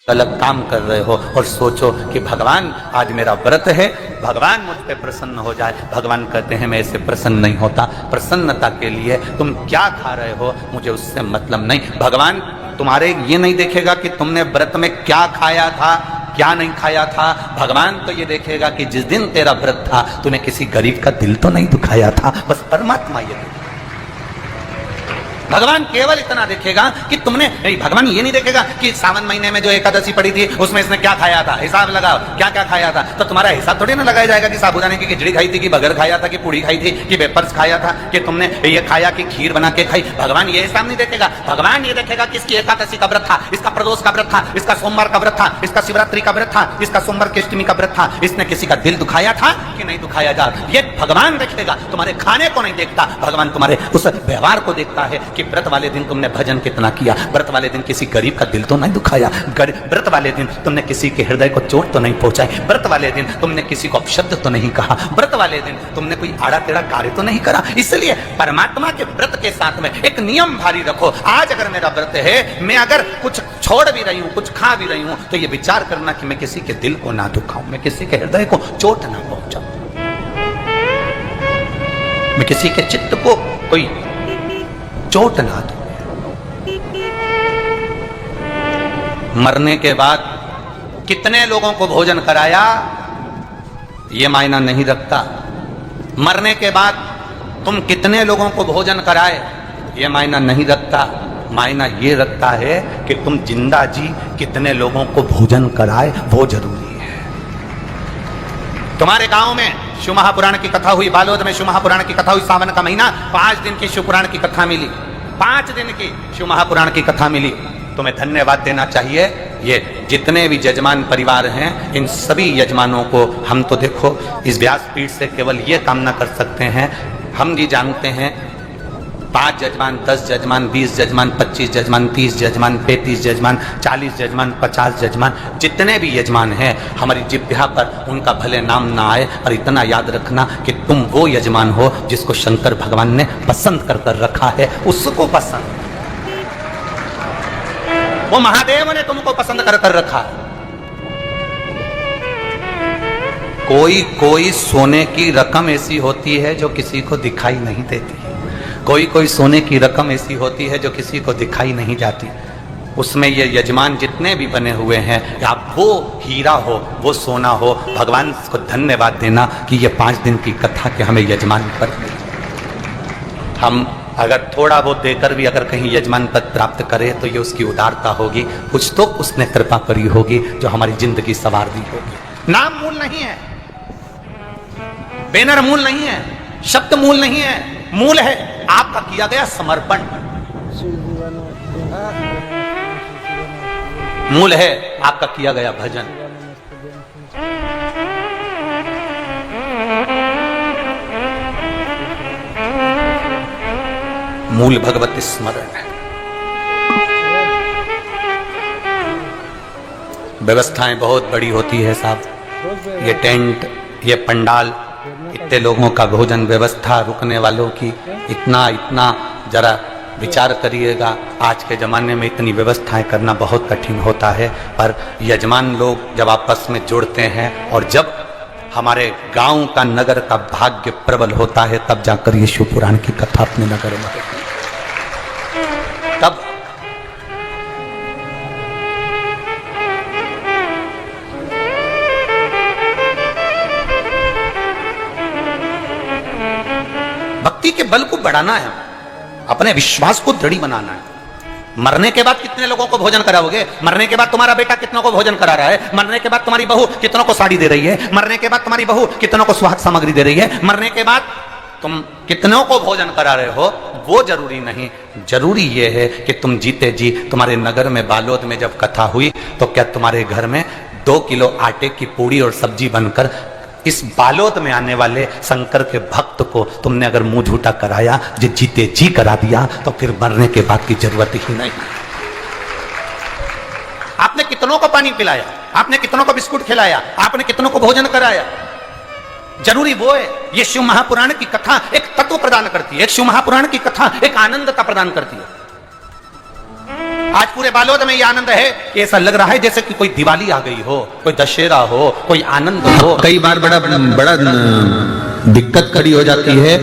गलत काम कर रहे हो और सोचो कि भगवान आज मेरा व्रत है, भगवान मुझ पे प्रसन्न हो जाए। भगवान कहते हैं मैं इससे प्रसन्न नहीं होता। प्रसन्नता के लिए तुम क्या खा रहे हो मुझे उससे मतलब नहीं। भगवान तुम्हारे ये नहीं देखेगा कि तुमने व्रत में क्या खाया था क्या नहीं खाया था। भगवान तो ये देखेगा कि जिस दिन तेरा व्रत था तूने किसी गरीब का दिल तो नहीं दुखाया था। बस परमात्मा ये देखेगा। भगवान केवल इतना देखेगा कि तुमने, भगवान ये नहीं देखेगा कि सावन महीने में जो एकादशी पड़ी थी उसमें इसने क्या खाया था, हिसाब लगाओ क्या क्या खाया था। तो तुम्हारा हिसाब थोड़ी ना लगाया जाएगा कि साबूदाने की खिचड़ी खाई थी कि बगर खाया था कि पूड़ी खाई थी कि वेपर्स खाया था कि तुमने ये खाया कि खीर बना के खाई। भगवान ये हिसाब नहीं देखेगा। भगवान ये देखेगा कि इसकी एकादशी का व्रत था, इसका प्रदोष का व्रत था, इसका सोमवार का व्रत था, इसका शिवरात्रि का व्रत था, इसका सोमवार की अष्टमी का व्रत था, इसने किसी का दिल दुखाया था कि नहीं दुखाया जा। ये भगवान देखेगा। तुम्हारे खाने को नहीं देखता भगवान, तुम्हारे उस व्यवहार को देखता है कि व्रत वाले दिन तुमने भजन कितना किया, व्रत वाले दिन किसी गरीब का दिल तो नहीं दुखाया, व्रत वाले दिन तुमने किसी के हृदय को चोट तो नहीं पहुंचाई, व्रत वाले दिन तुमने किसी को अपशब्द तो नहीं कहा, व्रत वाले दिन तुमने कोई आड़ा टेढ़ा कार्य तो नहीं करा। इसलिए परमात्मा के व्रत के साथ में एक नियम भारी रखो। आज अगर मेरा व्रत है, मैं अगर कुछ छोड़ भी रही हूँ, कुछ खा भी रही हूँ, तो ये विचार करना कि मैं किसी के दिल को ना दुखाऊं, मैं किसी के हृदय को चोट ना पहुंचाऊं, मैं किसी के चित्त को कोई चोट ना दूं। मरने के बाद कितने लोगों को भोजन कराया ये मायना नहीं रखता। मरने के बाद तुम कितने लोगों को भोजन कराए ये मायना नहीं रखता। मायना ये रखता है कि तुम जिंदा जी कितने लोगों को भोजन कराए, वो जरूरी है। तुम्हारे गांव में शिव महापुराण की कथा हुई, बालोद में शिव महापुराण की कथा हुई, सावन का महीना, 5 दिन की शिव पुराण की कथा मिली, 5 दिन की शिव महापुराण की कथा मिली। तुम्हें धन्यवाद देना चाहिए। ये जितने भी यजमान परिवार हैं, इन सभी यजमानों को हम तो देखो इस व्यासपीठ से केवल ये कामना कर सकते हैं, हम जी जानते हैं 5 यजमान, 10 यजमान, 20 यजमान, 25 यजमान, 30 यजमान, 35 यजमान, 40 यजमान, 50 यजमान, जितने भी यजमान हैं हमारी जिह्वा पर उनका भले नाम ना आए, और इतना याद रखना कि तुम वो यजमान हो जिसको शंकर भगवान ने पसंद कर रखा है। उसको पसंद, वो महादेव ने तुमको पसंद कर रखा है। कोई सोने की रकम ऐसी होती है जो किसी को दिखाई नहीं देती, कोई सोने की रकम ऐसी होती है जो किसी को दिखाई नहीं जाती। उसमें ये यजमान जितने भी बने हुए हैं, आप वो हीरा हो, वो सोना हो, भगवान को धन्यवाद देना कि ये 5 दिन की कथा के हमें यजमान पर मिली। हम अगर थोड़ा बहुत देकर भी अगर कहीं यजमान पद प्राप्त करे तो ये उसकी उदारता होगी, कुछ तो उसने कृपा करी होगी जो हमारी जिंदगी संवार दी होगी। नाम मूल नहीं है, बैनर मूल नहीं है, शब्द मूल नहीं है, मूल है आपका किया गया समर्पण, मूल है आपका किया गया भजन। मूल भगवत स्मरण है। व्यवस्थाएं बहुत बड़ी होती है साहब, ये टेंट, ये पंडाल, इतने लोगों का भोजन व्यवस्था, रुकने वालों की, इतना जरा विचार करिएगा। आज के ज़माने में इतनी व्यवस्थाएं करना बहुत कठिन होता है, पर यजमान लोग जब आपस में जुड़ते हैं और जब हमारे गांव का, नगर का भाग्य प्रबल होता है, तब जाकर ये शिव पुराण की कथा अपने नगर में तब भक्ति के बल को बढ़ाना है, अपने विश्वास को दृढ़ बनाना है। मरने के बाद कितने लोगों को भोजन कराओगे? मरने के बाद तुम्हारा बेटा कितनों को भोजन करा रहा है? मरने के बाद तुम्हारी बहू कितनों को साड़ी दे रही है? मरने के बाद तुम्हारी बहू कितनों को स्वास्थ्य सामग्री दे रही है? मरने के बाद तुम कितनों को भोजन करा रहे हो वो जरूरी नहीं। जरूरी ये है कि तुम जीते जी, तुम्हारे नगर में बालोद में जब कथा हुई तो क्या तुम्हारे घर में 2 किलो आटे की पूड़ी और सब्जी बनकर इस बालोद में आने वाले शंकर के भक्त को तुमने अगर मुंह झूठा कराया, जो जीते जी करा दिया, तो फिर मरने के बाद की जरूरत ही नहीं। आपने कितनों को पानी पिलाया, आपने कितनों को बिस्कुट खिलाया, आपने कितनों को भोजन कराया, जरूरी वो है। ये शिव महापुराण की कथा एक तत्व प्रदान करती है, एक शिव महापुराण की कथा एक आनंदता प्रदान करती है। आज पूरे बालोद में ये आनंद है कि ऐसा लग रहा है जैसे कि कोई दिवाली आ गई हो, कोई दशहरा हो, कोई आनंद हो। कई बार बड़ा बड़ा दिक्कत खड़ी हो जाती है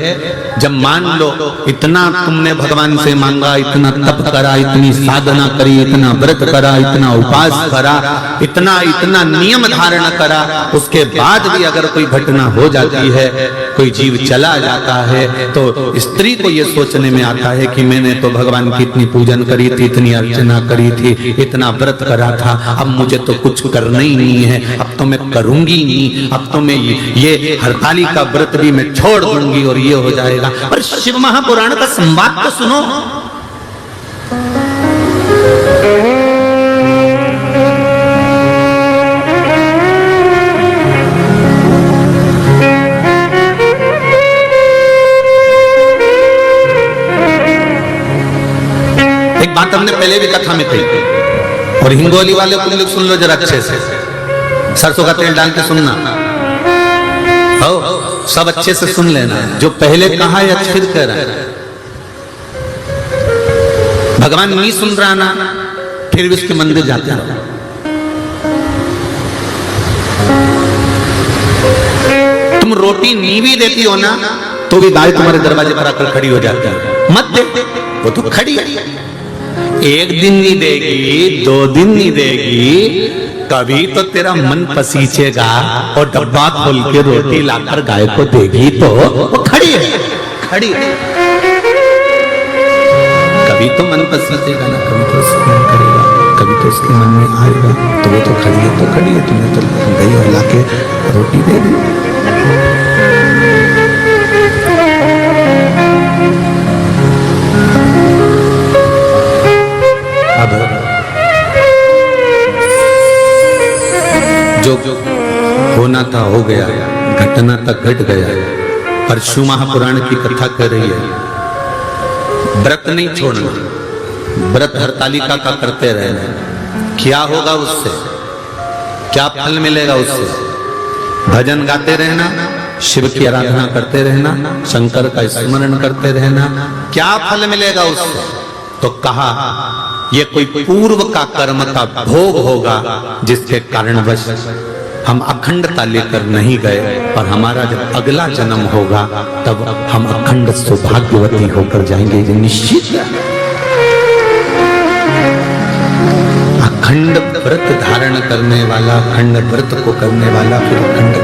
जब मान लो इतना तुमने भगवान से मांगा, इतना तप करा, इतनी साधना करी, इतना व्रत करा, इतना उपवास करा, इतना इतना नियम धारण करा, उसके बाद भी अगर कोई घटना हो जाती है, कोई जीव चला जाता है, तो स्त्री को ये सोचने में आता है कि मैंने तो भगवान की इतनी पूजन करी थी, इतनी अर्चना करी थी, इतना व्रत करा था, अब मुझे तो कुछ करना ही नहीं है, अब तो मैं करूंगी नहीं, अब तो मैं ये हरतालिका व्रत भी मैं छोड़ दूंगी और ये हो जाएगा। पर शिव महापुराण का संवाद तो सुनो। एक बात हमने पहले भी कथा में कही और हिंगोली वाले को लोग सुन लो जरा अच्छे से, सरसों का तेल डाल के सुनना, सब अच्छे से सुन लेना, जो पहले कहा या फिर कह रहा है। भगवान नहीं सुन रहा ना, फिर भी उसके मंदिर जाते रहो। तुम रोटी नहीं भी देती हो ना, तो भी गाय तुम्हारे दरवाजे पर आकर खड़ी हो जाती है। मत दे, वो तो खड़ी है, एक दिन नहीं देगी, 2 दिन नहीं देगी, कभी तो तेरा मन पसीचेगा और डब्बा खोल के रोटी लाकर गाय को देगी तो वो खड़ी है, खड़ी है। कभी तो मन पसीचेगा ना, कभी तो मन करेगा, कभी तो उसके मन में आएगा, तो वो तो खड़ी है, तो खड़ी है, तुमने तो गई और लाके रोटी दे दी। जो होना था हो गया, घटना तक घट गया, पर शिव महापुराण की कथा कह रही है व्रत नहीं छोड़ना, व्रत हरतालिका का करते रहना। क्या होगा उससे, क्या फल मिलेगा उससे? भजन गाते रहना, शिव की आराधना करते रहना, शंकर का स्मरण करते रहना, क्या फल मिलेगा उससे? तो कहा ये कोई पूर्व का कर्म का भोग होगा जिसके कारणवश हम अखंडता लेकर नहीं गए, और हमारा जब अगला जन्म होगा तब हम अखंड सौभाग्यवती होकर जाएंगे, ये निश्चित है। अखंड व्रत धारण करने वाला, अखंड व्रत को करने वाला फिर अखंड